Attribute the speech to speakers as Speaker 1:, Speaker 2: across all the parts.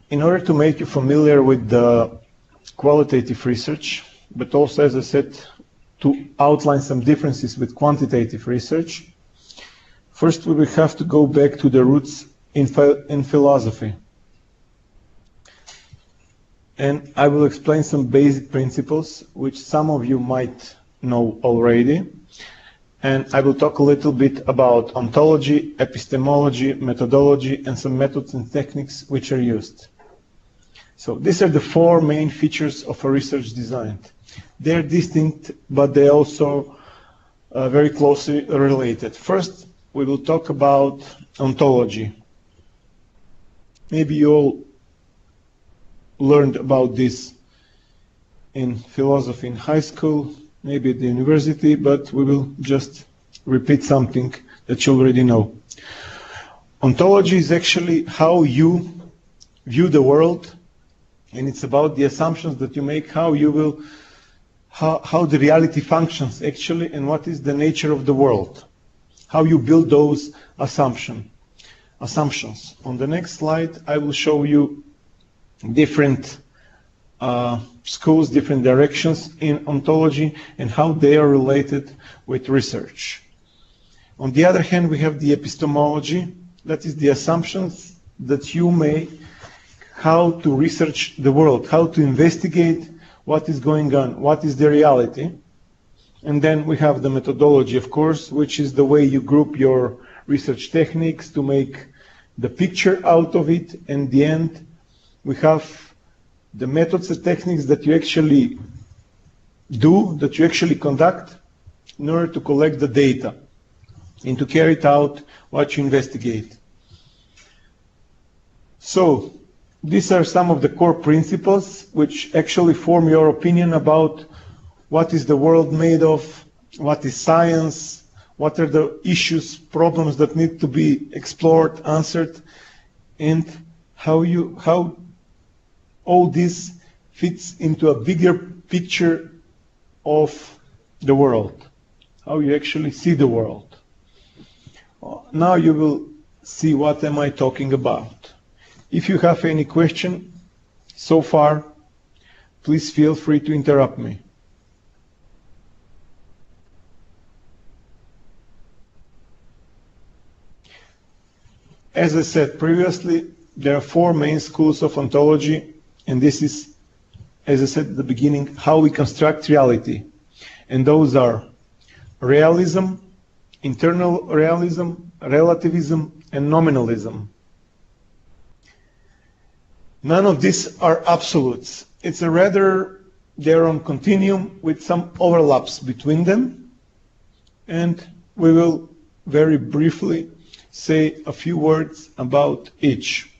Speaker 1: In order to make you familiar with the qualitative research, but also, as I said, to outline some differences with quantitative research, first we will have to go back to the roots in philosophy. And I will explain some basic principles, which some of you might know already. And I will talk a little bit about ontology, epistemology, methodology, and some methods and techniques which are used. So these are the four main features of a research design. They're distinct, but they're also very closely related. First, we will talk about ontology. Maybe you all learned about this in philosophy in high school, maybe at the university, but we will just repeat something that you already know. Ontology is actually how you view the world, and it's about the assumptions that you make, how the reality functions actually, and what is the nature of the world, how you build those assumptions. On the next slide, I will show you different schools, different directions in ontology, and how they are related with research. On the other hand, we have the epistemology, that is the assumptions that you make, how to research the world, how to investigate what is going on, what is the reality. And then we have the methodology, of course, which is the way you group your research techniques to make the picture out of it. And the end, we have the methods and techniques that you actually do, that you actually conduct in order to collect the data and to carry it out what you investigate. So these are some of the core principles which actually form your opinion about what is the world made of, what is science, what are the issues, problems that need to be explored, answered, and how all this fits into a bigger picture of the world, how you actually see the world. Now you will see what am I talking about. If you have any question so far, please feel free to interrupt me. As I said previously, there are four main schools of ontology, and this is, as I said at the beginning, how we construct reality. And those are realism, internal realism, relativism, and nominalism. None of these are absolutes. It's a rather, they're on continuum with some overlaps between them. And we will very briefly say a few words about each.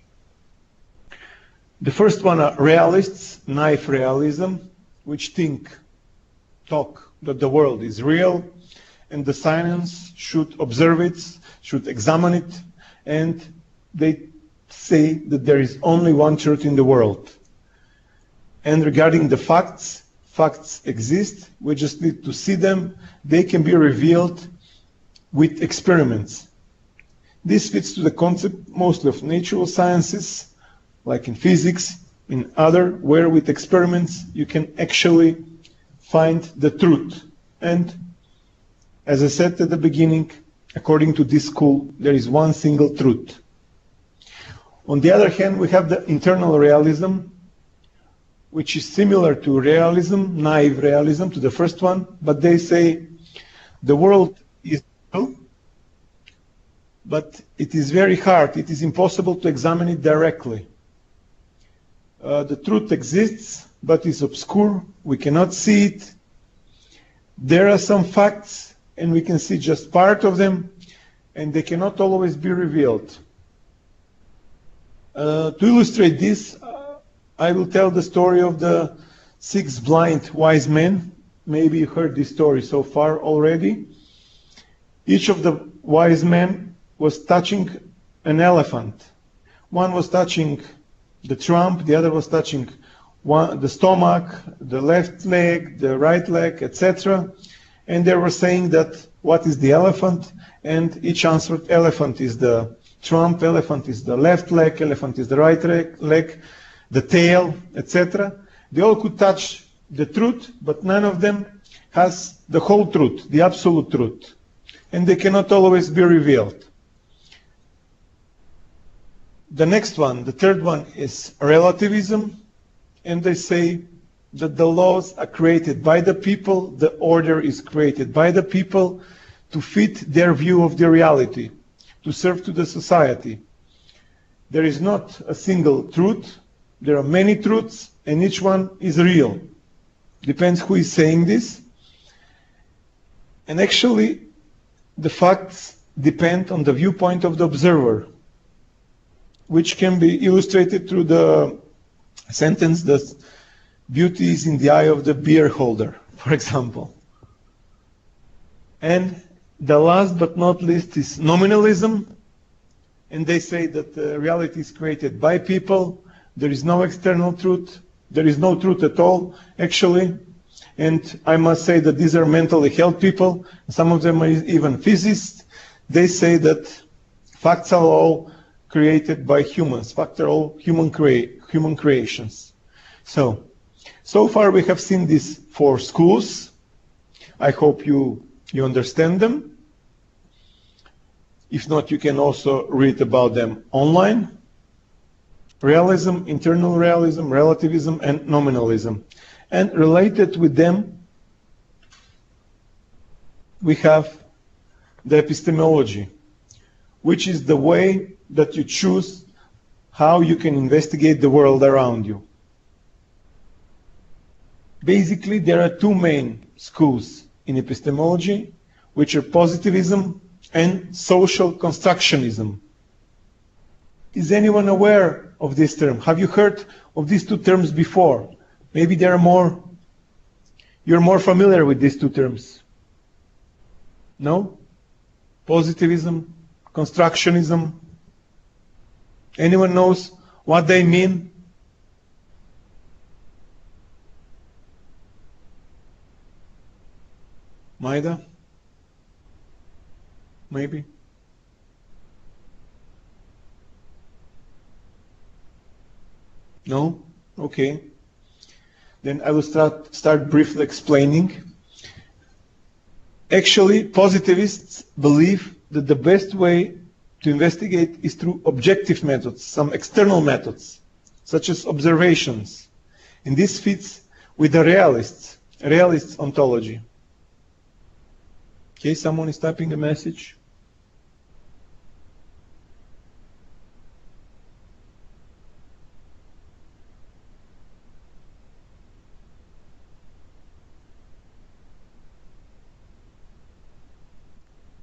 Speaker 1: The first one are realists, naive realism, which talk that the world is real and the science should observe it, should examine it, and they say that there is only one truth in the world. And regarding the facts, facts exist, we just need to see them. They can be revealed with experiments. This fits to the concept mostly of natural sciences, like in physics, in other, where with experiments you can actually find the truth. And as I said at the beginning, according to this school, there is one single truth. On the other hand, we have the internal realism, which is similar to realism, naive realism, to the first one, but they say the world is real, but it is very hard, it is impossible to examine it directly. The truth exists, but is obscure, we cannot see it. There are some facts, and we can see just part of them, and they cannot always be revealed. To illustrate this, I will tell the story of the 6 blind wise men. Maybe you heard this story so far already. Each of the wise men was touching an elephant. One was touching the trunk, the other was touching the stomach, the left leg, the right leg, etc. and they were saying that what is the elephant, and each answered elephant is the trump, elephant is the left leg, elephant is the right leg, the tail, etc. They all could touch the truth, but none of them has the whole truth, the absolute truth, and they cannot always be revealed. The next one, the third one, is relativism, and they say that the laws are created by the people, the order is created by the people to fit their view of the reality, to serve to the society. There is not a single truth, there are many truths, and each one is real. Depends who is saying this. And actually, the facts depend on the viewpoint of the observer, which can be illustrated through the sentence that beauty is in the eye of the beer holder, for example. And the last but not least is nominalism, and they say that reality is created by people, there is no external truth, there is no truth at all, actually. And I must say that these are mentally health people, some of them are even physicists. They say that facts are all created by humans, facts are all human creations. So far we have seen these 4 schools. I hope you understand them. If not, you can also read about them online. Realism, internal realism, relativism, and nominalism. And related with them, we have the epistemology, which is the way that you choose how you can investigate the world around you. Basically, there are 2 main schools in epistemology, which are positivism and social constructionism. Is anyone aware of this term? Have you heard of these 2 terms before? Maybe you're more familiar with these 2 terms. No? Positivism, constructionism. Anyone knows what they mean? Maida? Maybe? No? Okay. Then I will start briefly explaining. Actually, positivists believe that the best way to investigate is through objective methods, some external methods, such as observations. And this fits with the realist ontology. Okay, someone is typing a message.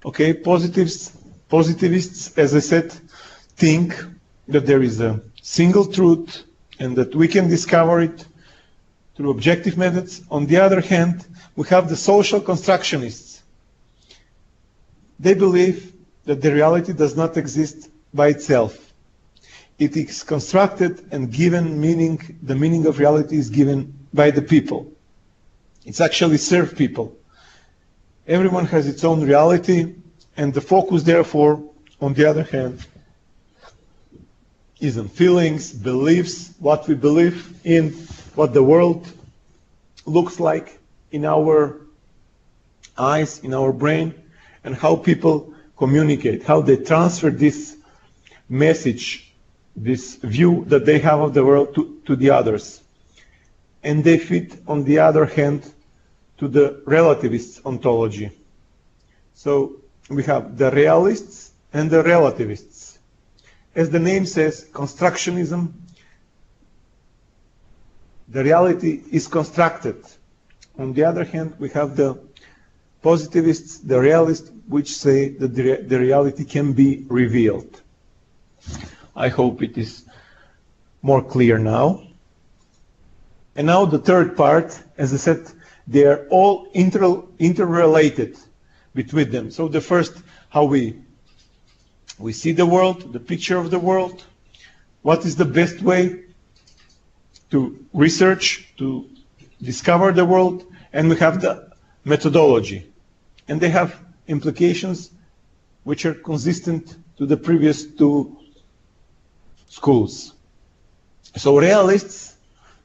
Speaker 1: Okay, positivists, as I said, think that there is a single truth and that we can discover it through objective methods. On the other hand, we have the social constructionists. They believe that the reality does not exist by itself. It is constructed and given meaning, the meaning of reality is given by the people. It's actually served people. Everyone has its own reality, and the focus, therefore, on the other hand, is on feelings, beliefs, what we believe in, what the world looks like in our eyes, in our brain, and how people communicate, how they transfer this message, this view that they have of the world to the others. And they fit, on the other hand, to the relativist ontology. So we have the realists and the relativists. As the name says, constructionism, the reality is constructed. On the other hand, we have the positivists, the realists, which say that the reality can be revealed. I hope it is more clear now. And now the third part, as I said, they are all interrelated between them. So the first, how we see the world, the picture of the world, what is the best way to research, to discover the world, and we have the methodology, and they have implications which are consistent to the previous two schools. So realists,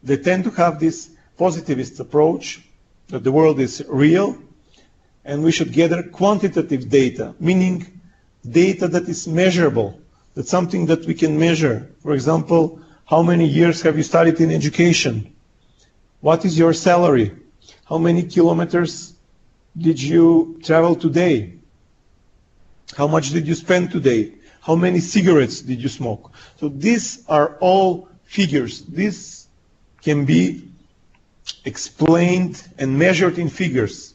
Speaker 1: they tend to have this positivist approach that the world is real and we should gather quantitative data, meaning data that is measurable, that's something that we can measure. For example, how many years have you studied in education? What is your salary? How many kilometers did you travel today? How much did you spend today? How many cigarettes did you smoke? So these are all figures. This can be explained and measured in figures.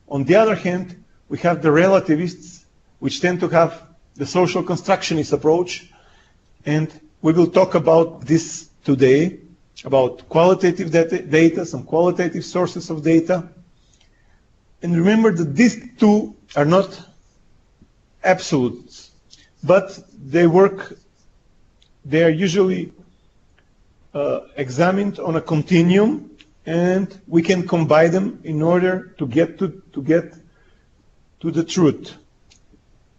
Speaker 1: On the other hand, we have the relativists, which tend to have the social constructionist approach, and we will talk about this today, about qualitative data, some qualitative sources of data. And remember that these two are not absolutes, but they are usually examined on a continuum, and we can combine them in order to get to the truth.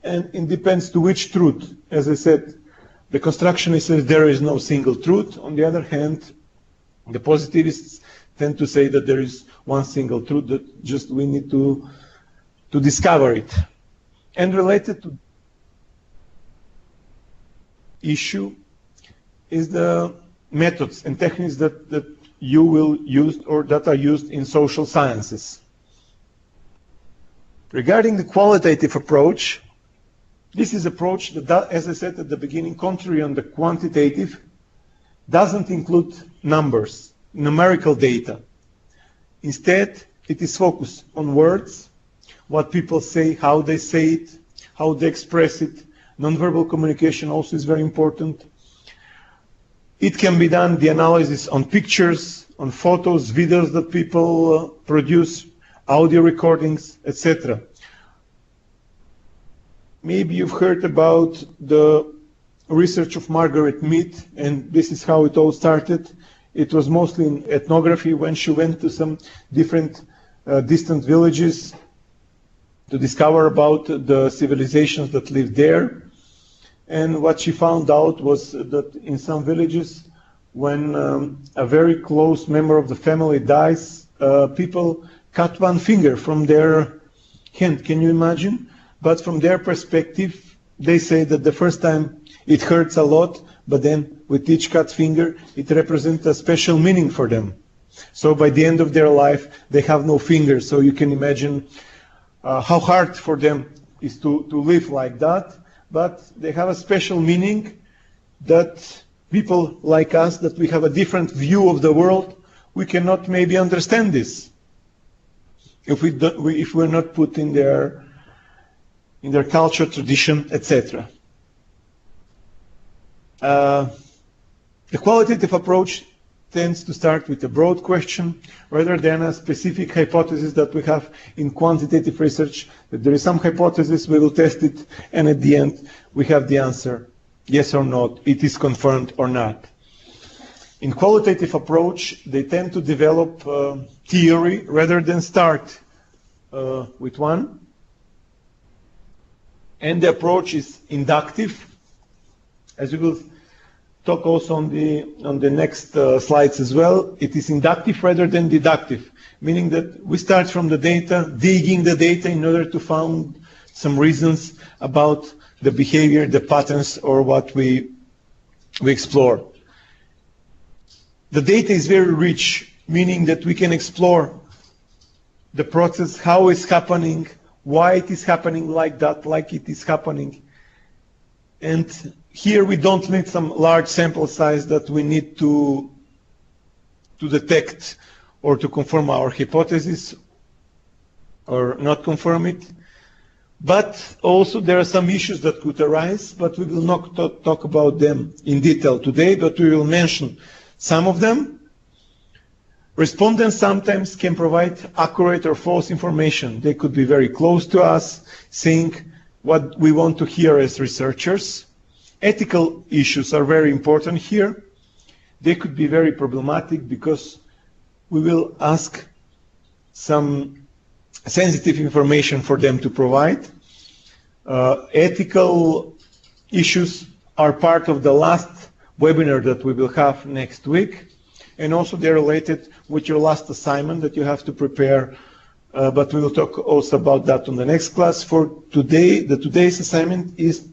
Speaker 1: And it depends to which truth. As I said, the constructionist says there is no single truth. On the other hand, the positivists tend to say that there is one single truth, that just we need to discover it. And related to issue is the methods and techniques that you will use or that are used in social sciences. Regarding the qualitative approach, this is an approach that, as I said at the beginning, contrary on the quantitative, doesn't include numbers, numerical data. Instead, it is focused on words, what people say, how they say it, how they express it. Nonverbal communication also is very important. It can be done, the analysis, on pictures, on photos, videos that people produce, audio recordings, etc. Maybe you've heard about the research of Margaret Mead, and this is how it all started. It was mostly in ethnography when she went to some different distant villages to discover about the civilizations that lived there. And what she found out was that in some villages, when a very close member of the family dies, people cut one finger from their hand. Can you imagine? But from their perspective, they say that the first time it hurts a lot, but then with each cut finger, it represents a special meaning for them. So by the end of their life, they have no fingers. So you can imagine how hard for them is to live like that. But they have a special meaning that people like us, that we have a different view of the world, we cannot maybe understand this if we're not put in their culture, tradition, etc. The qualitative approach tends to start with a broad question rather than a specific hypothesis that we have in quantitative research. If there is some hypothesis, we will test it, and at the end we have the answer, yes or no, it is confirmed or not. In qualitative approach, they tend to develop theory rather than start with one. And the approach is inductive, as we will talk also on the next slides as well. It is inductive rather than deductive, meaning that we start from the data, digging the data in order to find some reasons about the behavior, the patterns, or what we explore. The data is very rich, meaning that we can explore the process, how it's happening, why it is happening like that, like it is happening. And here we don't need some large sample size that we need to detect or to confirm our hypothesis or not confirm it. But also there are some issues that could arise, but we will not talk about them in detail today, but we will mention some of them. Respondents sometimes can provide accurate or false information. They could be very close to us, saying what we want to hear as researchers. Ethical issues are very important here. They could be very problematic because we will ask some sensitive information for them to provide. Ethical issues are part of the last webinar that we will have next week, and also they're related with your last assignment that you have to prepare, but we will talk also about that on the next class. For today, today's assignment is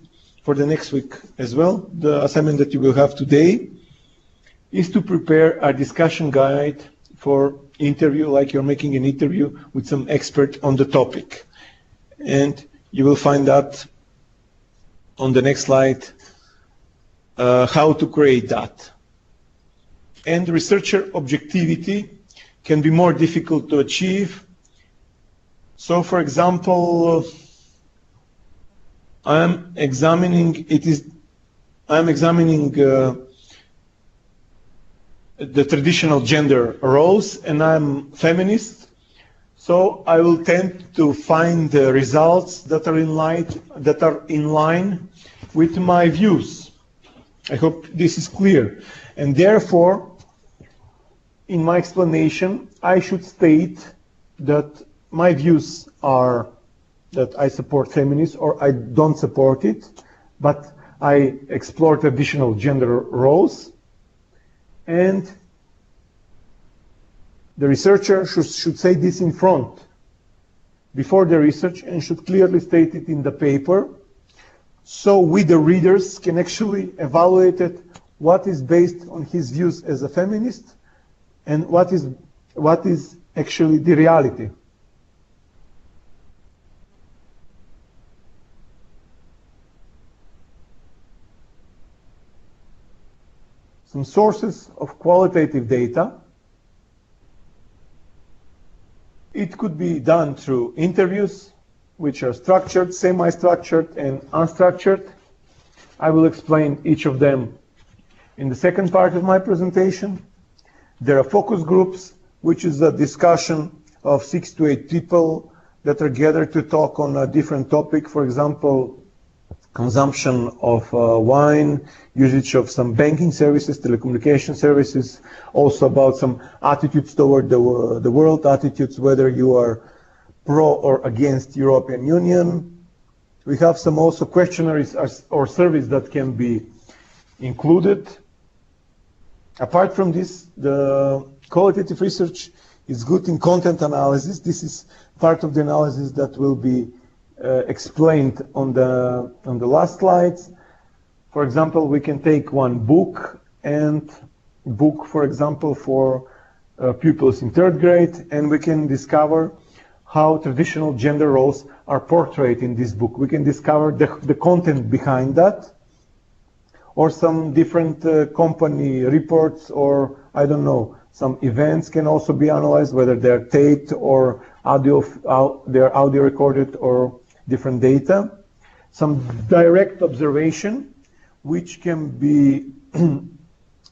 Speaker 1: for the next week as well. The assignment that you will have today is to prepare a discussion guide for interview, like you're making an interview with some expert on the topic. And you will find that on the next slide, how to create that. And researcher objectivity can be more difficult to achieve. So for example, I'm examining the traditional gender roles, and I'm feminist, so I will tend to find the results that are in line with my views. I hope this is clear. And therefore, in my explanation, I should state that my views are that I support feminism or I don't support it, but I explore traditional gender roles. And the researcher should say this in front before the research and should clearly state it in the paper, so we, the readers, can actually evaluate it, what is based on his views as a feminist and what is actually the reality. Some sources of qualitative data. It could be done through interviews, which are structured, semi-structured, and unstructured. I will explain each of them in the second part of my presentation. There are focus groups, which is a discussion of 6 to 8 people that are gathered to talk on a different topic. For example, consumption of wine, usage of some banking services, telecommunication services, also about some attitudes toward the world, attitudes whether you are pro or against European Union. We have some also questionnaires or surveys that can be included. Apart from this, the qualitative research is good in content analysis. This is part of the analysis that will be explained on the last slides. For example, we can take one book, for example, for pupils in 3rd grade, and we can discover how traditional gender roles are portrayed in this book. We can discover the content behind that, or some different company reports, or I don't know, some events can also be analyzed, whether they're taped or they're audio recorded or different data. Some direct observation, which can be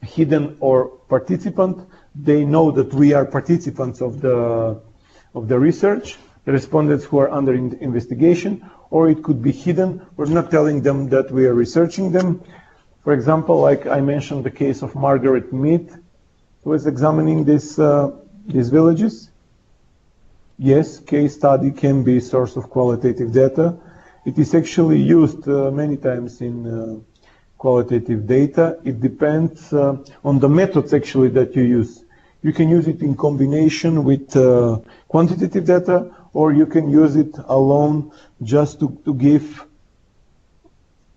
Speaker 1: hidden or participant. They know that we are participants of the research, the respondents who are under investigation, or it could be hidden. We're not telling them that we are researching them. For example, like I mentioned the case of Margaret Mead, who was examining these villages. Yes, case study can be a source of qualitative data. It is actually used many times in qualitative data. It depends on the methods actually that you use. You can use it in combination with quantitative data, or you can use it alone just to give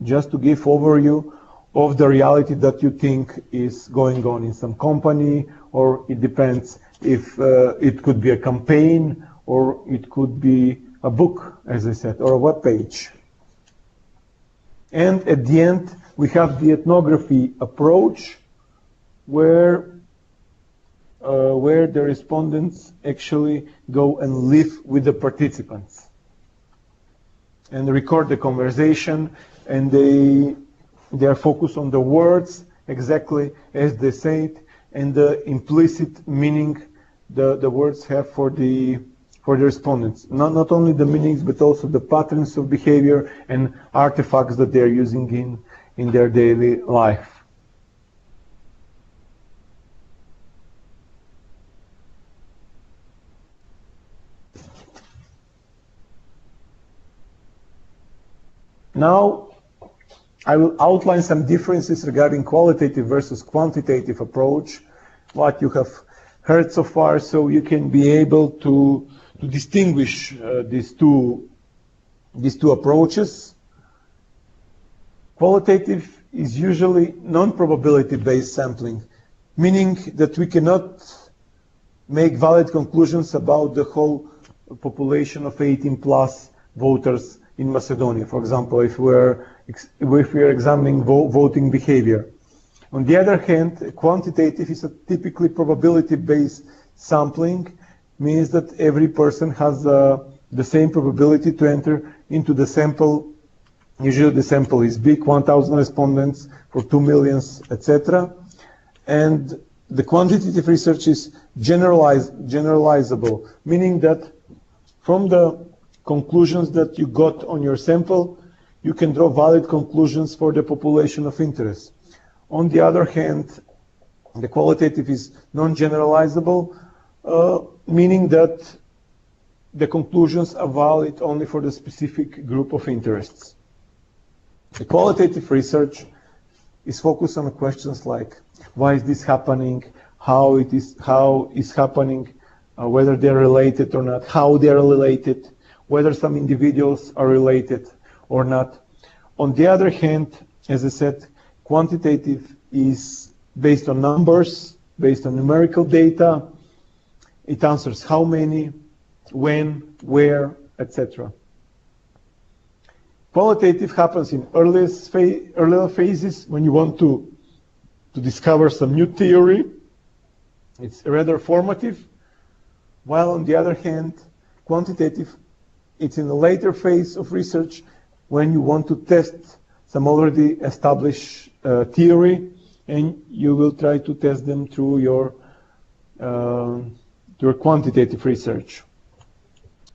Speaker 1: overview of the reality that you think is going on in some company, or it depends if it could be a campaign, or it could be a book, as I said, or a web page. And at the end, we have the ethnography approach, where the respondents actually go and live with the participants and record the conversation, and they are focused on the words exactly as they say it, and the implicit meaning the words have for the respondents. Not only the meanings, but also the patterns of behavior and artifacts that they are using in their daily life. Now, I will outline some differences regarding qualitative versus quantitative approach, what you have heard so far, so you can be able to distinguish these two approaches. Qualitative is usually non-probability based sampling, meaning that we cannot make valid conclusions about the whole population of 18 plus voters in Macedonia, for example, if we're examining voting behavior. On the other hand, quantitative is a typically probability-based sampling, means that every person has the same probability to enter into the sample. Usually the sample is big, 1,000 respondents for 2 million, etc. And the quantitative research is generalizable, meaning that from the conclusions that you got on your sample, you can draw valid conclusions for the population of interest. On the other hand, the qualitative is non-generalizable, meaning that the conclusions are valid only for the specific group of interests. The qualitative research is focused on questions like, why is this happening, how is happening, whether they're related or not, how they're related, whether some individuals are related or not. On the other hand, as I said, quantitative is based on numbers, based on numerical data. It answers how many, when, where, etc. Qualitative happens in earlier phases when you want to discover some new theory. It's rather formative. While on the other hand, quantitative, it's in the later phase of research when you want to test some already established theory, and you will try to test them through your quantitative research.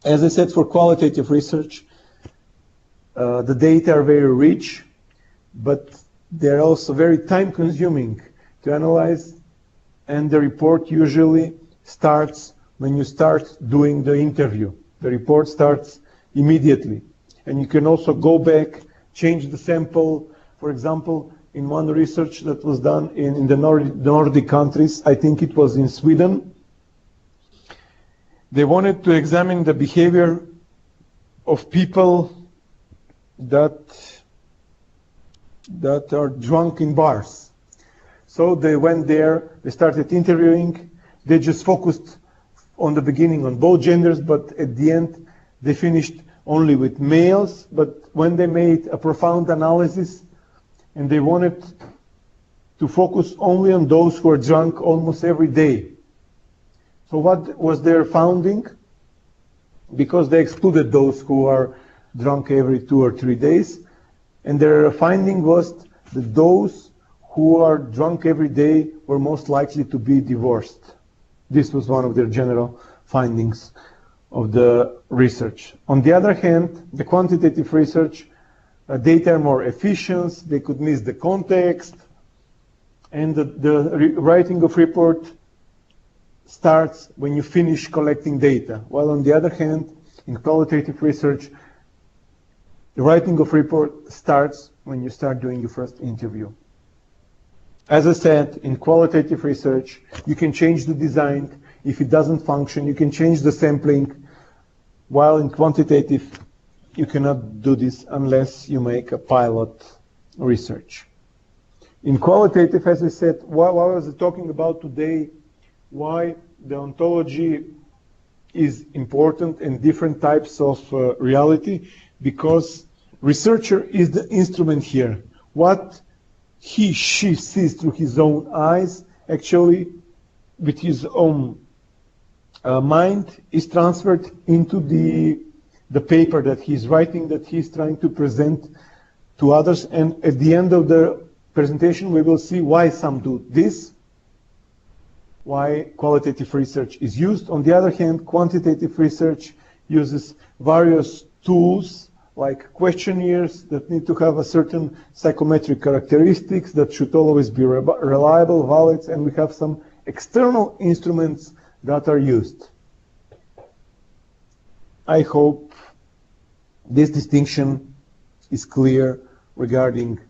Speaker 1: As I said, for qualitative research, the data are very rich, but they're also very time-consuming to analyze, and the report usually starts when you start doing the interview. The report starts immediately, and you can also go back, change the sample. For example, in one research that was done in the Nordic countries, I think it was in Sweden, they wanted to examine the behavior of people that are drunk in bars. So they went there, they started interviewing, they just focused on the beginning on both genders, but at the end they finished only with males. But when they made a profound analysis and they wanted to focus only on those who are drunk almost every day. So what was their finding? Because they excluded those who are drunk every 2 or 3 days, and their finding was that those who are drunk every day were most likely to be divorced. This was one of their general findings of the research. On the other hand, the quantitative research, data are more efficient, they could miss the context, and the writing of report starts when you finish collecting data. While on the other hand, in qualitative research, the writing of report starts when you start doing your first interview. As I said, in qualitative research, you can change the design. If it doesn't function, you can change the sampling. While in quantitative, you cannot do this unless you make a pilot research. In qualitative, as I said, what I was talking about today, why the ontology is important and different types of reality, because researcher is the instrument here. What he, she sees through his own eyes, actually with his own mind, is transferred into the paper that he's writing, that he's trying to present to others. And at the end of the presentation, we will see why some do this, why qualitative research is used. On the other hand, quantitative research uses various tools like questionnaires that need to have a certain psychometric characteristics that should always be reliable, valid, and we have some external instruments that are used. I hope this distinction is clear regarding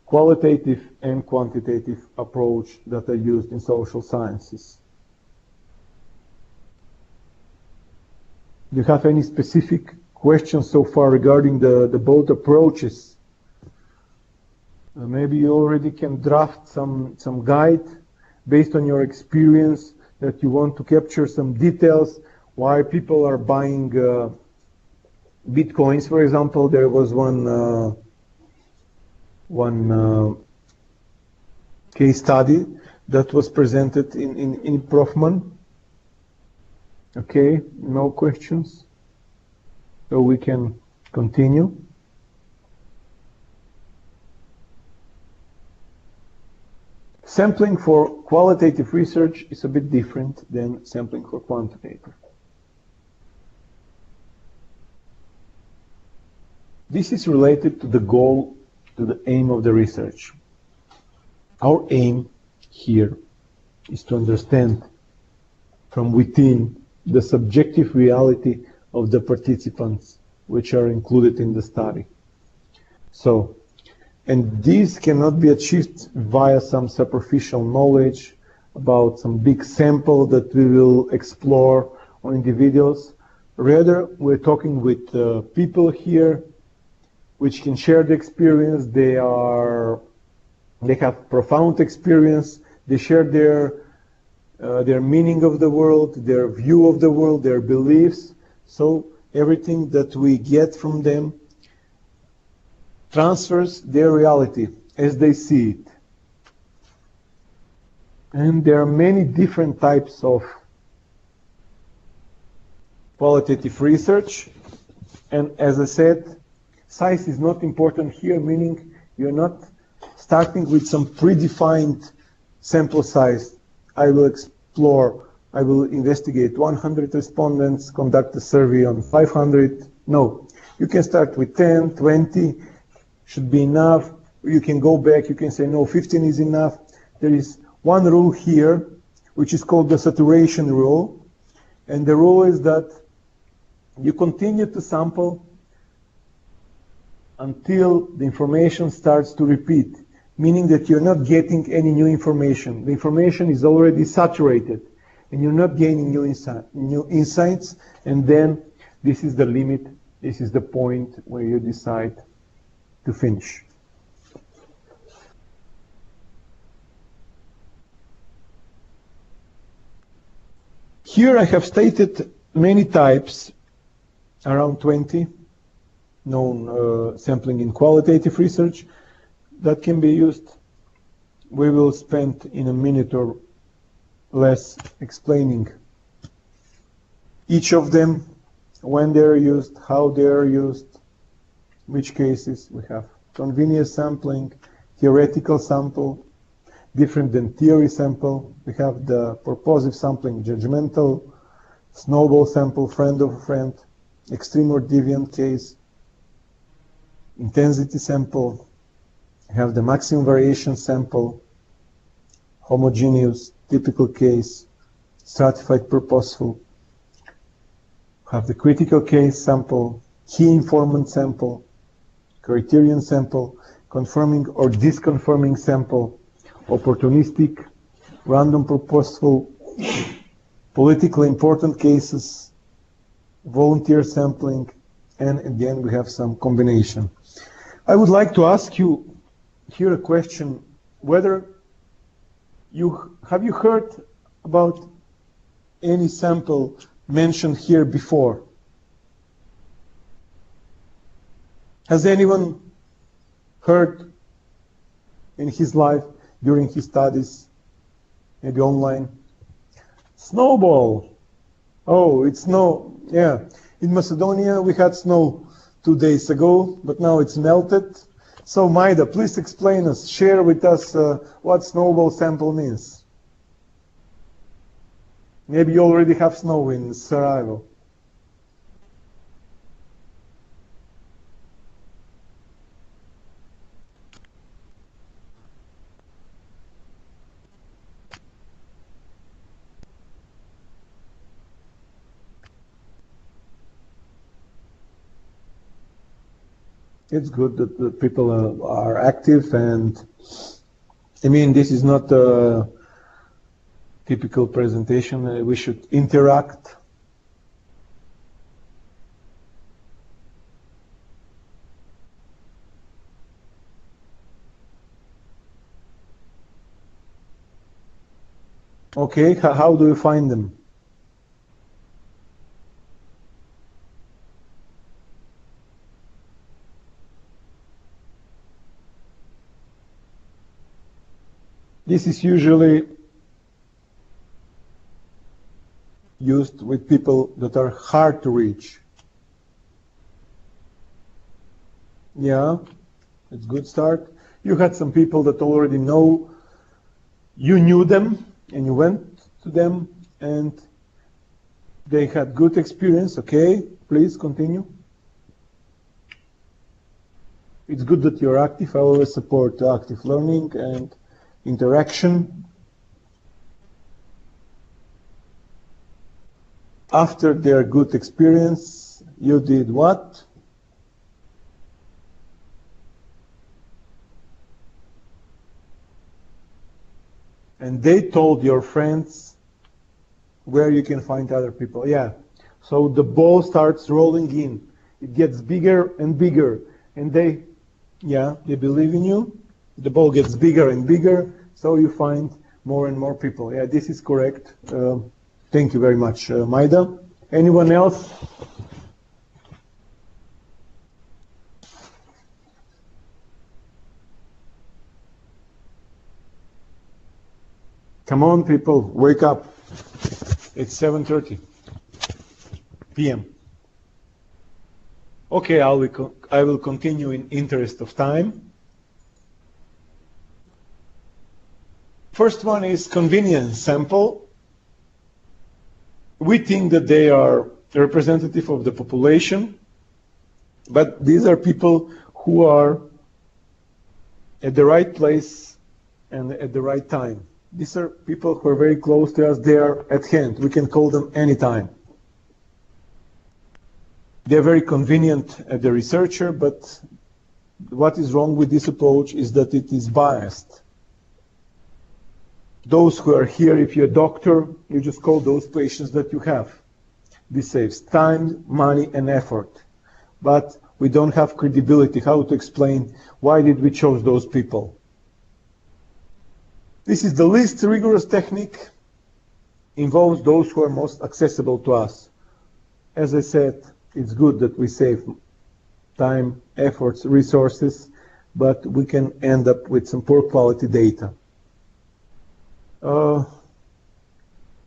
Speaker 1: qualitative and quantitative approach that are used in social sciences. Do you have any specific questions so far regarding the both approaches? Maybe you already can draft some guide based on your experience that you want to capture some details why people are buying bitcoins. For example, there was one case study that was presented in e-PROFMAN. Okay, no questions, so we can continue. Sampling for qualitative research is a bit different than sampling for quantitative. This is related to the goal, to the aim of the research. Our aim here is to understand from within the subjective reality of the participants which are included in the study. So, and this cannot be achieved via some superficial knowledge about some big sample that we will explore on individuals. Rather, we're talking with people here which can share the experience. They have profound experience. They share their meaning of the world, their view of the world, their beliefs. So everything that we get from them transfers their reality as they see it. And there are many different types of qualitative research. And as I said, size is not important here, meaning you're not starting with some predefined sample size. I will investigate 100 respondents, conduct a survey on 500. No, you can start with 10, 20, should be enough. You can go back, you can say, no, 15 is enough. There is one rule here, which is called the saturation rule. And the rule is that you continue to sample until the information starts to repeat, meaning that you're not getting any new information. The information is already saturated, and you're not gaining new insights, and then this is the limit, this is the point where you decide to finish. Here I have stated many types, around 20, known sampling in qualitative research that can be used. We will spend in a minute or less explaining each of them, when they're used, how they're used, which cases. We have convenience sampling, theoretical sample, different than theory sample. We have the purposive sampling, judgmental, snowball sample, friend of a friend, extreme or deviant case, intensity sample. We have the maximum variation sample, homogeneous, typical case, stratified purposeful. We have the critical case sample, key informant sample, criterion sample, confirming or disconfirming sample, opportunistic, random purposeful, politically important cases, volunteer sampling, and again we have some combination. I would like to ask you here a question, whether have you heard about any sample mentioned here before? Has anyone heard in his life during his studies, maybe online? Snowball. Oh, it's snow. Yeah. In Macedonia we had snow 2 days ago, but now it's melted. So Maida, please explain us, share with us what snowball sample means. Maybe you already have snow in Sarajevo. It's good that the people are active, and I mean, this is not a typical presentation. We should interact. Okay, how do you find them? This is usually used with people that are hard to reach. Yeah, it's a good start. You had some people that already know, you knew them, and you went to them, and they had good experience. Okay, please continue. It's good that you're active. I always support active learning and interaction. After their good experience, you did what? And they told your friends where you can find other people. Yeah. So the ball starts rolling in. It gets bigger and bigger. And they believe in you. The ball gets bigger and bigger. So you find more and more people. Yeah, this is correct. Thank you very much, Maida. Anyone else? Come on, people, wake up. It's 7:30 p.m. Okay, I will continue in interest of time. First one is convenience sample. We think that they are representative of the population, but these are people who are at the right place and at the right time. These are people who are very close to us. They are at hand. We can call them anytime. They're very convenient at the researcher, but what is wrong with this approach is that it is biased. Those who are here, if you're a doctor, you just call those patients that you have. This saves time, money, and effort. But we don't have credibility how to explain why did we choose those people. This is the least rigorous technique, involves those who are most accessible to us. As I said, it's good that we save time, efforts, resources, but we can end up with some poor quality data.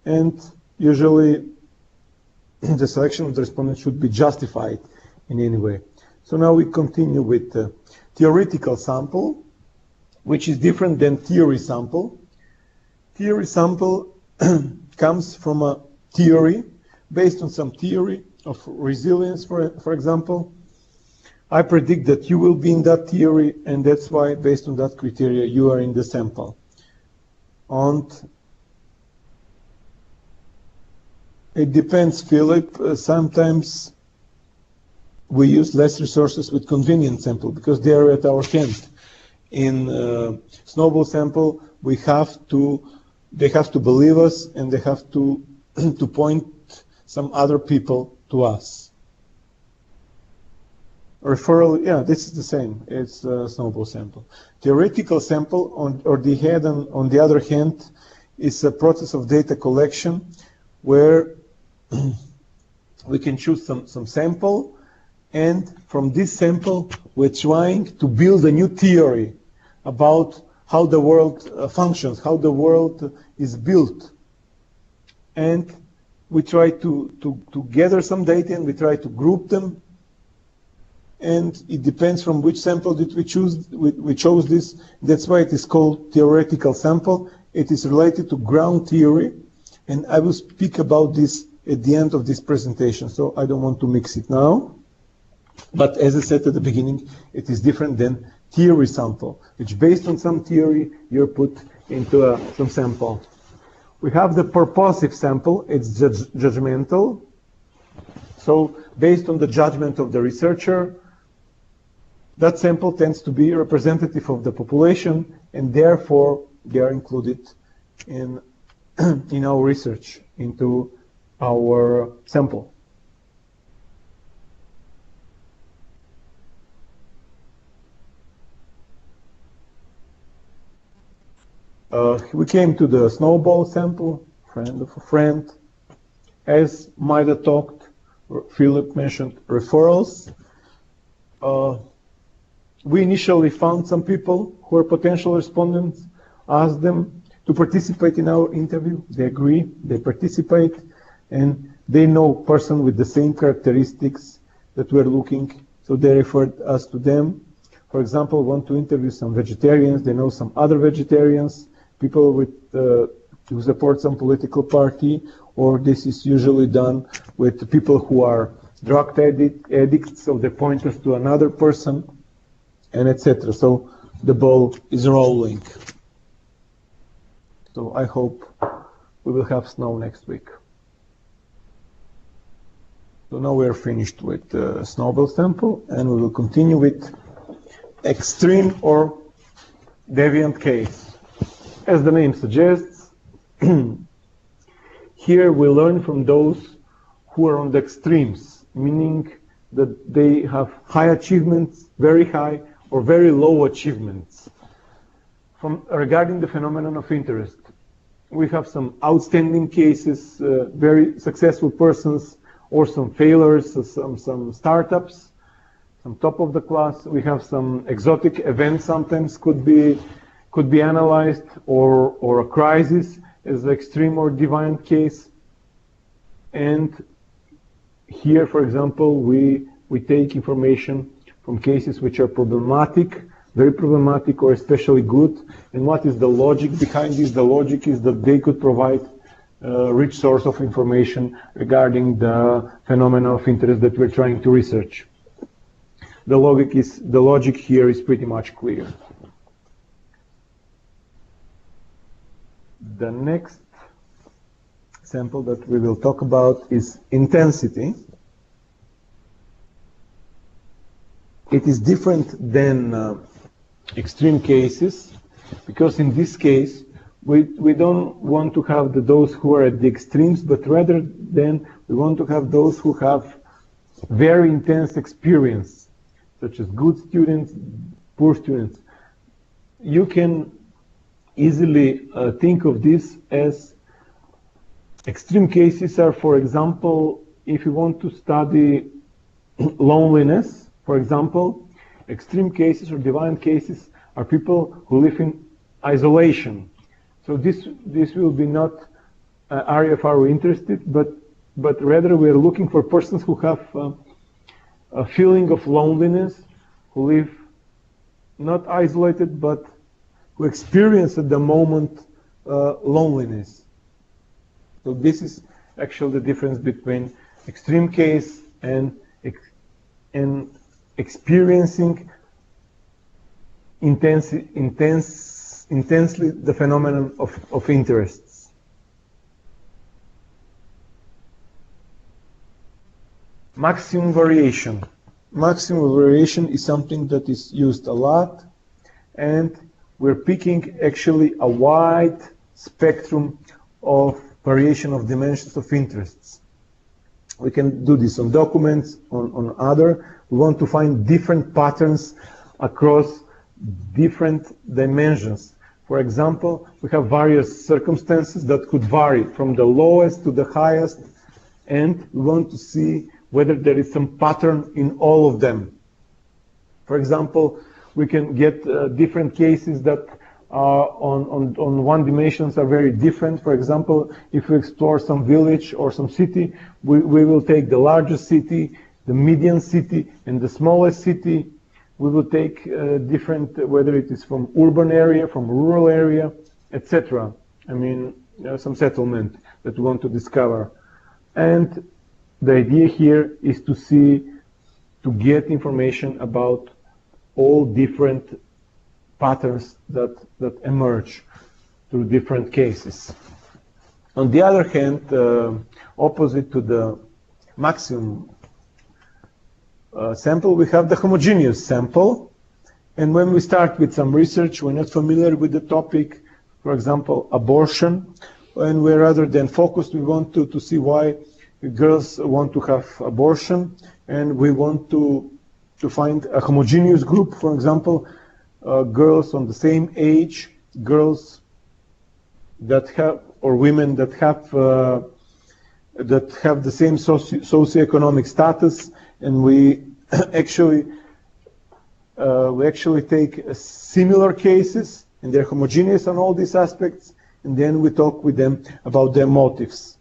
Speaker 1: And usually the selection of the respondents should be justified in any way. So now we continue with the theoretical sample, which is different than theory sample. Theory sample comes from a theory, based on some theory of resilience, for example. I predict that you will be in that theory, and that's why, based on that criteria, you are in the sample. And it depends, Philip. Sometimes we use less resources with convenient sample because they are at our hand. In snowball sample, they have to believe us, and they have to point some other people to us. Referral, yeah, this is the same. It's a snowball sample. Theoretical sample, on the other hand, is a process of data collection where we can choose some sample, and from this sample we're trying to build a new theory about how the world functions, how the world is built. And we try to gather some data, and we try to group them. And it depends from which sample did we choose. We chose this. That's why it is called theoretical sample. It is related to ground theory, and I will speak about this at the end of this presentation, so I don't want to mix it now. But as I said at the beginning, it is different than theory sample, which based on some theory, you're put into some sample. We have the purposive sample. It's judgmental. So based on the judgment of the researcher, that sample tends to be representative of the population, and therefore they are included in, in our research into our sample. We came to the snowball sample, friend of a friend. As Maida talked, Philip mentioned referrals. We initially found some people who are potential respondents, asked them to participate in our interview. They agree, they participate, and they know person with the same characteristics that we're looking, so they referred us to them. For example, want to interview some vegetarians, they know some other vegetarians, people with who support some political party, or this is usually done with people who are drug addicts, so they point us to another person, and etc. So the ball is rolling. So I hope we will have snow next week. So now we are finished with the snowball sample, and we will continue with extreme or deviant case. As the name suggests, here we learn from those who are on the extremes, meaning that they have high achievements, very high, or very low achievements. Regarding the phenomenon of interest, we have some outstanding cases, very successful persons, or some failures, some startups, some top of the class. We have some exotic events sometimes could be analyzed, or a crisis as the extreme or deviant case. And here, for example, we take information from cases which are problematic, very problematic, or especially good. And what is the logic behind this? The logic is that they could provide a rich source of information regarding the phenomena of interest that we're trying to research. The logic here is pretty much clear. The next sample that we will talk about is intensity. It is different than extreme cases, because in this case we don't want to have those who are at the extremes, but rather than we want to have those who have very intense experience, such as good students, poor students. You can easily think of this as extreme cases are, for example, if you want to study loneliness, for example, extreme cases or deviant cases are people who live in isolation. So this will be not an area of our interest, but rather we are looking for persons who have a feeling of loneliness, who live not isolated, but who experience at the moment loneliness. So this is actually the difference between extreme case and experiencing intensely the phenomenon of interests. Maximum variation. Maximum variation is something that is used a lot, and we're picking actually a wide spectrum of variation of dimensions of interests. We can do this on documents, on other. We want to find different patterns across different dimensions. For example, we have various circumstances that could vary from the lowest to the highest, and we want to see whether there is some pattern in all of them. For example, we can get different cases that on one dimensions are very different. For example, if we explore some village or some city, we will take the largest city, the median city, and the smallest city. We will take different, whether it is from urban area, from rural area, etc. I mean, some settlement that we want to discover. And the idea here is to get information about all different patterns that emerge through different cases. On the other hand, opposite to the maximum sample, we have the homogeneous sample. And when we start with some research, we're not familiar with the topic, for example, abortion, and we're rather than focused, we want to see why girls want to have abortion, and we want to find a homogeneous group, for example, girls on the same age, girls that have, or women that have the same socioeconomic status, and we actually take similar cases, and they're homogeneous on all these aspects, and then we talk with them about their motives.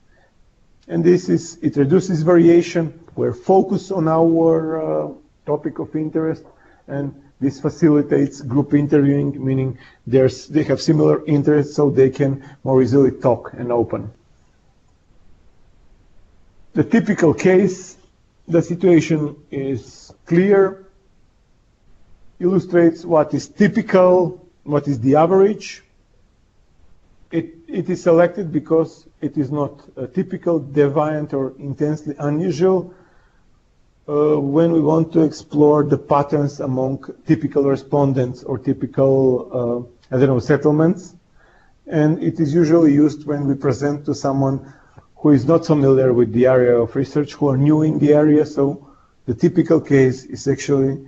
Speaker 1: And it reduces variation. We're focused on our topic of interest, and this facilitates group interviewing, meaning they have similar interests, so they can more easily talk and open. The typical case, the situation is clear, illustrates what is typical, what is the average. It is selected because it is not typical, deviant, or intensely unusual when we want to explore the patterns among typical respondents or typical, settlements. And it is usually used when we present to someone who is not familiar with the area of research, who are new in the area. So the typical case is actually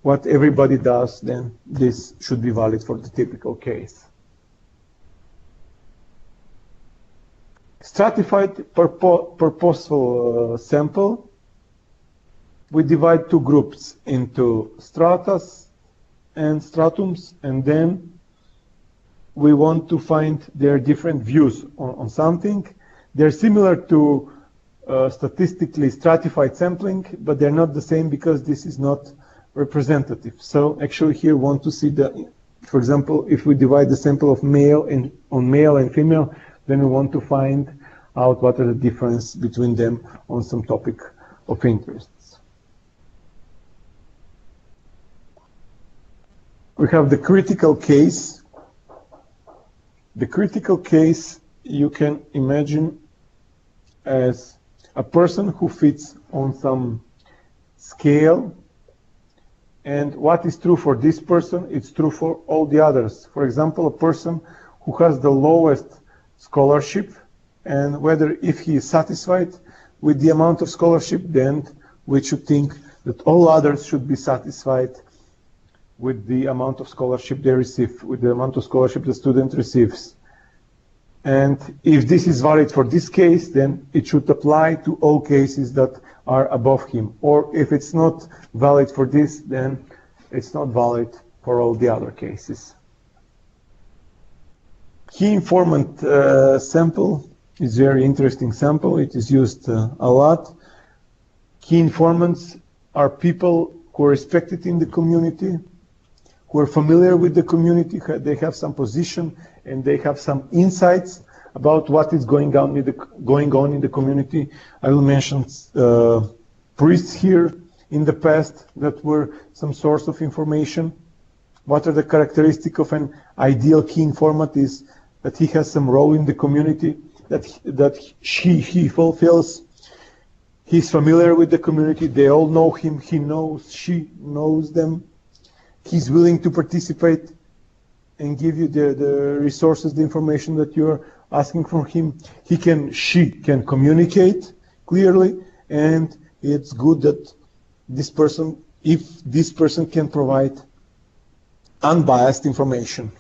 Speaker 1: what everybody does, then this should be valid for the typical case. Stratified purposeful sample. We divide two groups into stratas and stratums, and then we want to find their different views on something. They're similar to statistically stratified sampling, but they're not the same because this is not representative. So actually here we want to see for example, if we divide the sample of male and female, then we want to find out what are the difference between them on some topic of interests. We have the critical case. The critical case you can imagine as a person who fits on some scale, and what is true for this person, it's true for all the others. For example, a person who has the lowest scholarship, and whether if he is satisfied with the amount of scholarship, then we should think that all others should be satisfied with the amount of scholarship they receive, with the amount of scholarship the student receives. And if this is valid for this case, then it should apply to all cases that are above him. Or if it's not valid for this, then it's not valid for all the other cases. Key informant sample is a very interesting sample. It is used a lot. Key informants are people who are respected in the community, who are familiar with the community, they have some position, and they have some insights about what is going on in the community. I will mention priests here in the past that were some source of information. What are the characteristics of an ideal key informant is that he has some role in the community, that he fulfills. He's familiar with the community, they all know him, she knows them. He's willing to participate and give you the resources, the information that you're asking from him. She can communicate clearly, and it's good that if this person can provide unbiased information.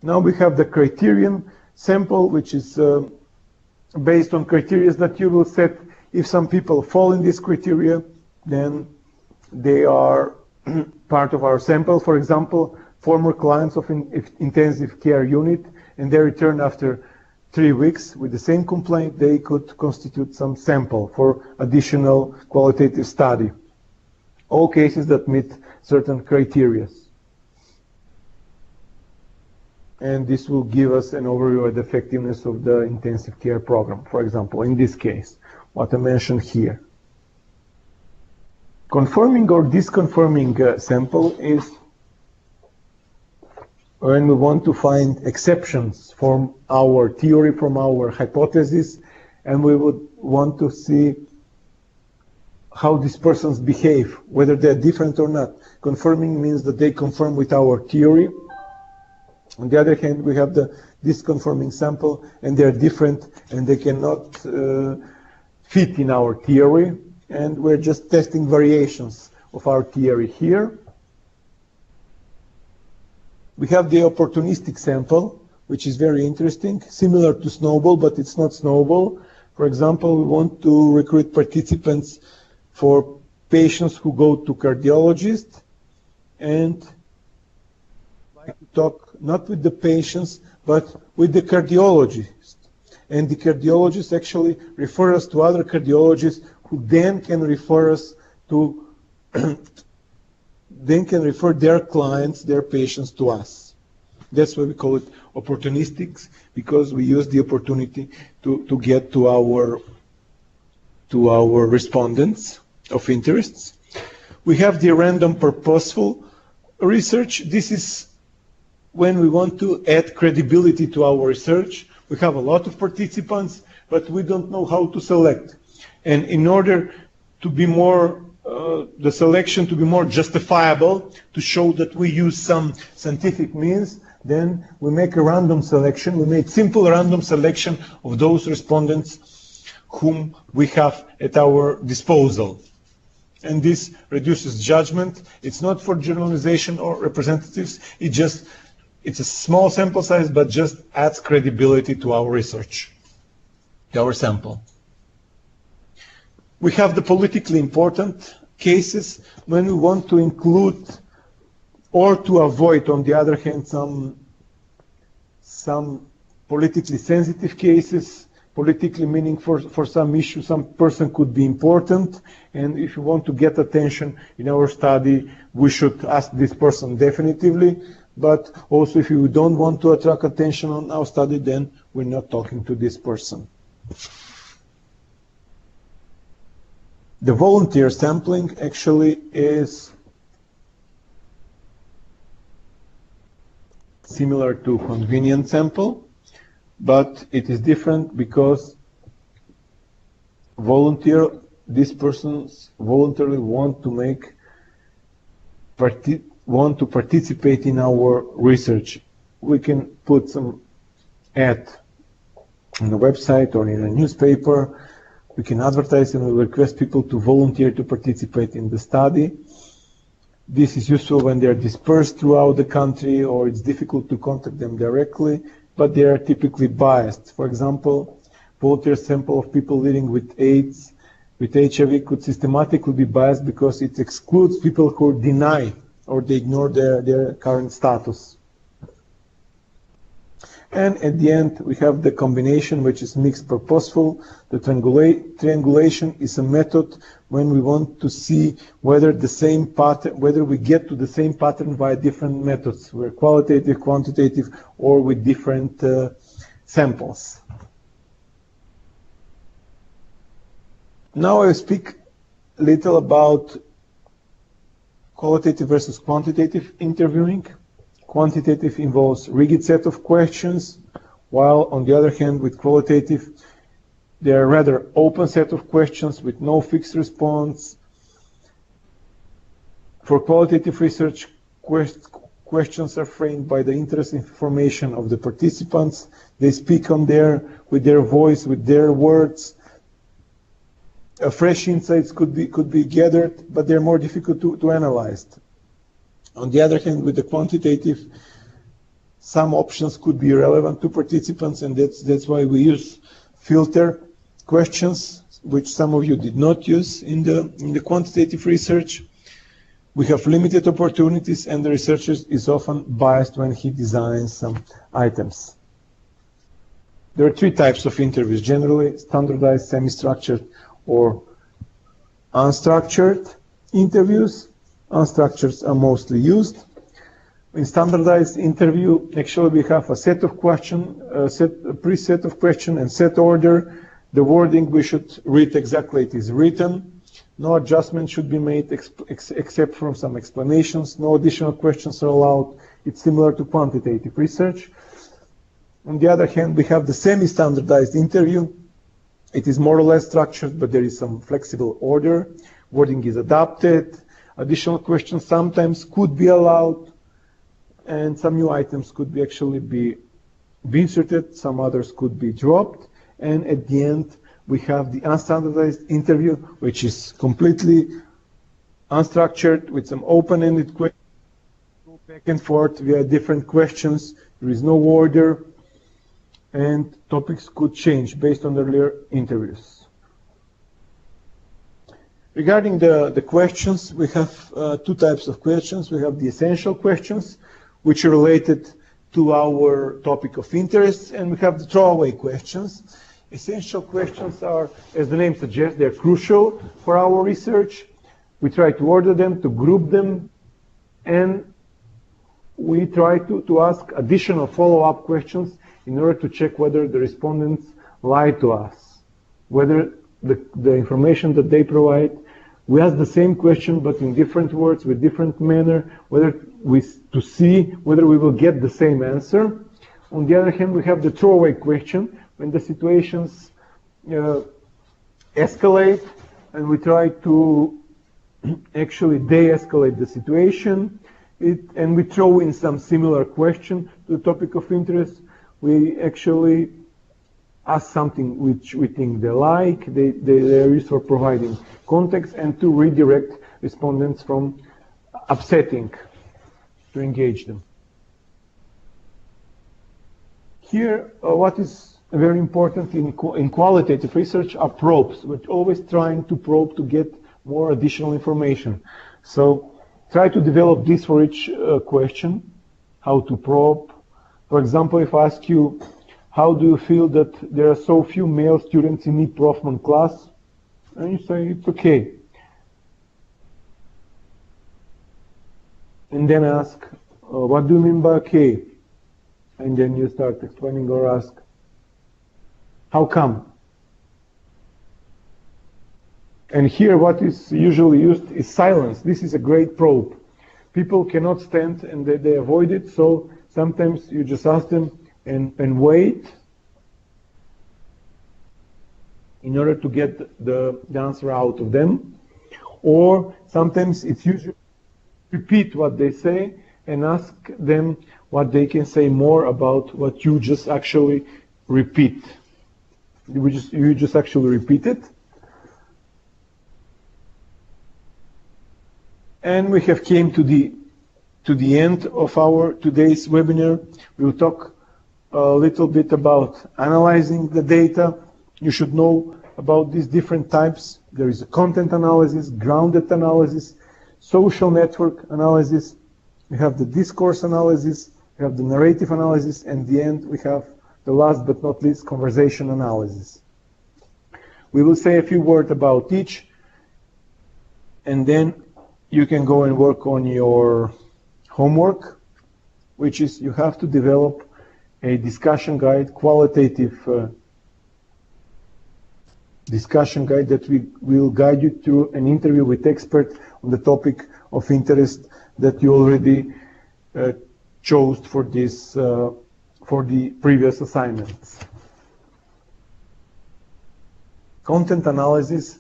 Speaker 1: Now we have the criterion sample, which is based on criteria that you will set. If some people fall in this criteria, then they are part of our sample. For example, former clients of intensive care unit, and they return after 3 weeks with the same complaint, they could constitute some sample for additional qualitative study. All cases that meet certain criteria. And this will give us an overview of the effectiveness of the intensive care program, for example, in this case, what I mentioned here. Conforming or disconfirming sample is when we want to find exceptions from our theory, from our hypothesis, and we would want to see how these persons behave, whether they're different or not. Confirming means that they conform with our theory. On the other hand, we have the disconforming sample, and they're different, and they cannot fit in our theory, and we're just testing variations of our theory here. We have the opportunistic sample, which is very interesting, similar to snowball, but it's not snowball. For example, we want to recruit participants for patients who go to cardiologists and like to talk not with the patients, but with the cardiologist. And the cardiologist actually refer us to other cardiologists who then can refer us to, then can refer their clients, their patients to us. That's why we call it opportunistics, because we use the opportunity to get to our respondents of interests. We have the random purposeful research. This is when we want to add credibility to our research. We have a lot of participants, but we don't know how to select. And in order to be more, the selection to be more justifiable, to show that we use some scientific means, then we make a random selection. We made simple random selection of those respondents whom we have at our disposal. And this reduces judgment. It's not for generalization or representatives. It's a small sample size, but just adds credibility to our research, to our sample. We have the politically important cases when we want to include or to avoid, on the other hand, some politically sensitive cases. Politically meaning for some issue, some person could be important, and if you want to get attention in our study, we should ask this person definitively. But also, if you don't want to attract attention on our study, then we're not talking to this person. The volunteer sampling actually is similar to convenient sample, but it is different because these persons voluntarily want to participate in our research. We can put some ad on the website or in a newspaper. We can advertise and we request people to volunteer to participate in the study. This is useful when they are dispersed throughout the country or it's difficult to contact them directly, but they are typically biased. For example, volunteer sample of people living with AIDS, with HIV could systematically be biased because it excludes people who deny or they ignore their current status. And at the end, we have the combination, which is mixed purposeful. The triangulation is a method when we want to see whether the same pattern, whether we get to the same pattern via different methods, where qualitative, quantitative, or with different samples. Now I will speak a little about qualitative versus quantitative interviewing. Quantitative involves rigid set of questions, while on the other hand, with qualitative, they are rather open set of questions with no fixed response. For qualitative research, questions are framed by the interest information of the participants. They speak with their voice, with their words. Fresh insights could be gathered, but they're more difficult to analyze. On the other hand, with the quantitative, some options could be relevant to participants, and that's why we use filter questions, which some of you did not use in the quantitative research. We have limited opportunities, and the researcher is often biased when he designs some items. There are three types of interviews, generally standardized, semi-structured, or unstructured interviews. Unstructured are mostly used. In standardized interview, actually we have a set of questions, a preset of questions and set order. The wording we should read exactly it is written. No adjustment should be made except from some explanations. No additional questions are allowed. It's similar to quantitative research. On the other hand, we have the semi-standardized interview. It is more or less structured, but there is some flexible order. wording is adapted. Additional questions sometimes could be allowed, and some new items could be actually be inserted, some others could be dropped, and at the end we have the unstandardized interview, which is completely unstructured with some open-ended questions, go back and forth via different questions. There is no order, and topics could change based on the earlier interviews. Regarding the questions, we have two types of questions. We have the essential questions, which are related to our topic of interest, and we have the throwaway questions. Essential questions are, as the name suggests, they're crucial for our research. We try to order them, to group them, and we try to ask additional follow-up questions in order to check whether the respondents lie to us, whether the information that they provide, we ask the same question but in different words, with different manner, to see whether we will get the same answer. On the other hand, we have the throwaway question, when the situations escalate, and we try to actually de-escalate the situation, and we throw in some similar question to the topic of interest. We actually ask something which we think they like, they're used for providing context, and to redirect respondents from upsetting, to engage them. Here, what is very important in qualitative research are probes. We're always trying to probe to get more additional information. So try to develop this for each question, how to probe. For example, if I ask you, how do you feel that there are so few male students in e-PROFMAN class? And you say, it's okay. And then ask, what do you mean by okay? And then you start explaining or ask, how come? And here what is usually used is silence. This is a great probe. People cannot stand and they avoid it, so sometimes you just ask them and wait in order to get the answer out of them. Or sometimes it's usually repeat what they say and ask them what they can say more about what you just actually repeat. You just actually repeat it. And we have came to the end of our today's webinar. We will talk a little bit about analyzing the data. You should know about these different types. There is a content analysis, grounded analysis, social network analysis. We have the discourse analysis, we have the narrative analysis, and in the end we have the last but not least conversation analysis. We will say a few words about each, and then you can go and work on your homework, which is you have to develop a discussion guide, qualitative discussion guide that will guide you through an interview with expert on the topic of interest that you already chose for this for the previous assignments. Content analysis,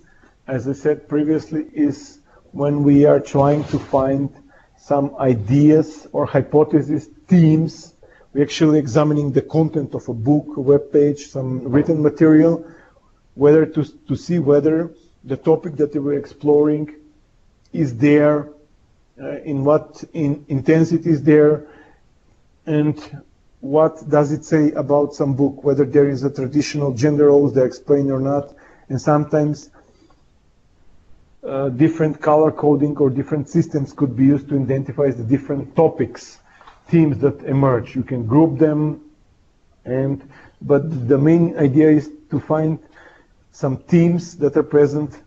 Speaker 1: as I said previously, is when we are trying to find some ideas or hypotheses, themes. We're actually examining the content of a book, a web page, some written material, whether to see whether the topic that we're exploring is there, in what intensity is there, and what does it say about some book, whether there is a traditional gender roles that explain or not, and sometimes different color coding or different systems could be used to identify the different topics, themes that emerge. You can group them, but the main idea is to find some themes that are present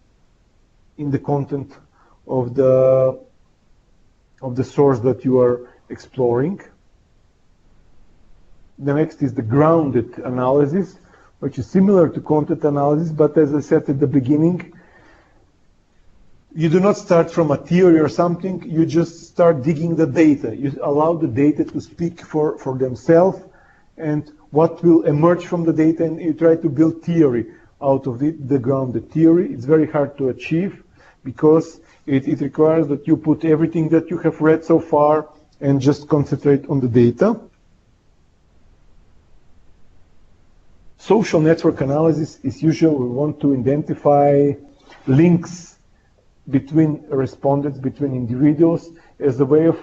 Speaker 1: in the content of the source that you are exploring. The next is the grounded analysis, which is similar to content analysis, but as I said at the beginning, you do not start from a theory or something, you just start digging the data. You allow the data to speak for themselves and what will emerge from the data, and you try to build theory out of it, the grounded theory. It's very hard to achieve because it requires that you put everything that you have read so far and just concentrate on the data. Social network analysis is usual. We want to identify links between respondents, between individuals, as a way of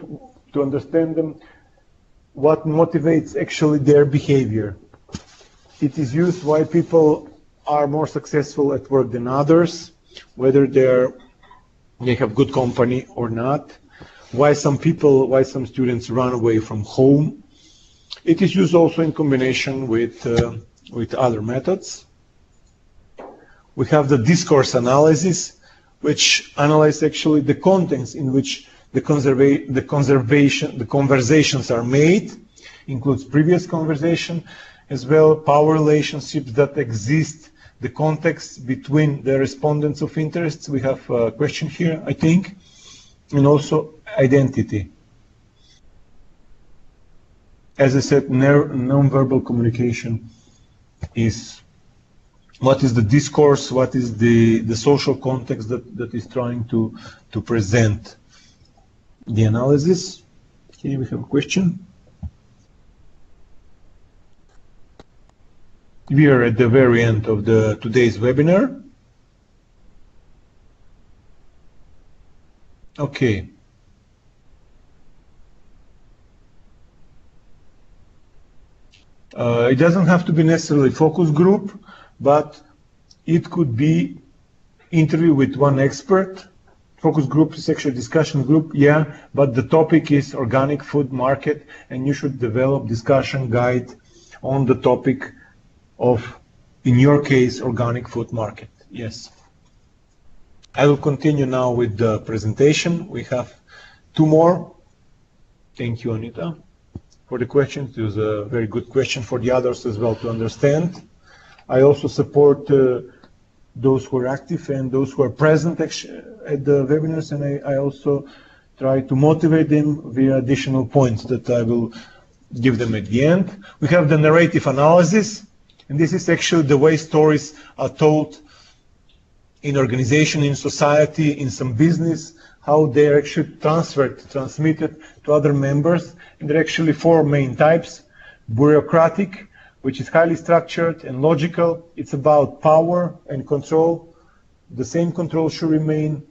Speaker 1: to understand them, what motivates actually their behavior. It is used why people are more successful at work than others, whether they have good company or not, why some students run away from home. It is used also in combination with other methods. We have the discourse analysis, which analyzes actually the contents in which the conversations are made, includes previous conversation, as well power relationships that exist, the context between the respondents of interests. We have a question here, I think, and also identity. As I said, non-verbal communication is what is the discourse, what is the social context that is trying to present the analysis. Okay, we have a question. We are at the very end of today's webinar. Okay. It doesn't have to be necessarily focus group, but it could be interview with one expert. Focus group is actually a discussion group, yeah, but the topic is organic food market, and you should develop discussion guide on the topic of, in your case, organic food market. Yes. I will continue now with the presentation. We have two more. Thank you, Anita, for the questions. It was a very good question for the others as well to understand. I also support those who are active and those who are present at the webinars, and I also try to motivate them via additional points that I will give them at the end. We have the narrative analysis, and this is actually the way stories are told in organization, in society, in some business, how they are actually transmitted to other members. And there are actually four main types. Bureaucratic, which is highly structured and logical. It's about power and control. The same control should remain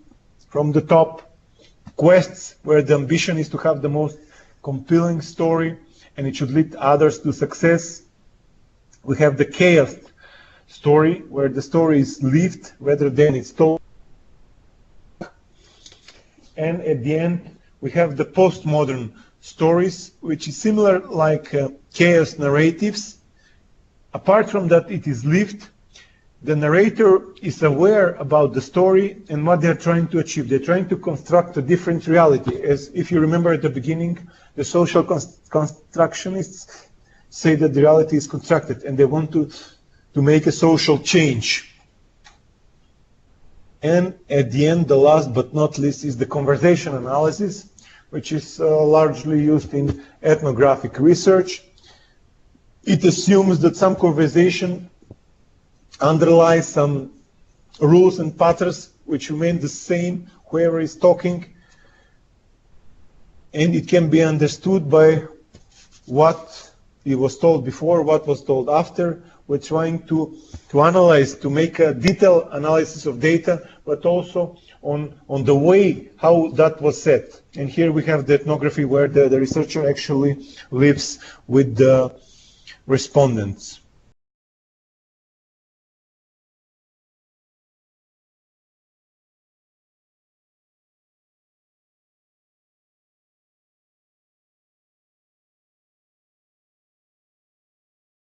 Speaker 1: from the top. Quests, where the ambition is to have the most compelling story and it should lead others to success. We have the chaos story, where the story is lived rather than it's told. And at the end, we have the postmodern stories, which is similar like chaos narratives. Apart from that, it is lived. The narrator is aware about the story and what they're trying to achieve. They're trying to construct a different reality. As if you remember at the beginning, the social constructionists say that the reality is constructed and they want to make a social change. And at the end, the last but not least is the conversation analysis, which is largely used in ethnographic research. It assumes that some conversation underlies some rules and patterns which remain the same whoever is talking, and it can be understood by what it was told before, what was told after. We're trying to analyze, to make a detailed analysis of data, but also on the way how that was said. And here we have the ethnography where the researcher actually lives with the respondents.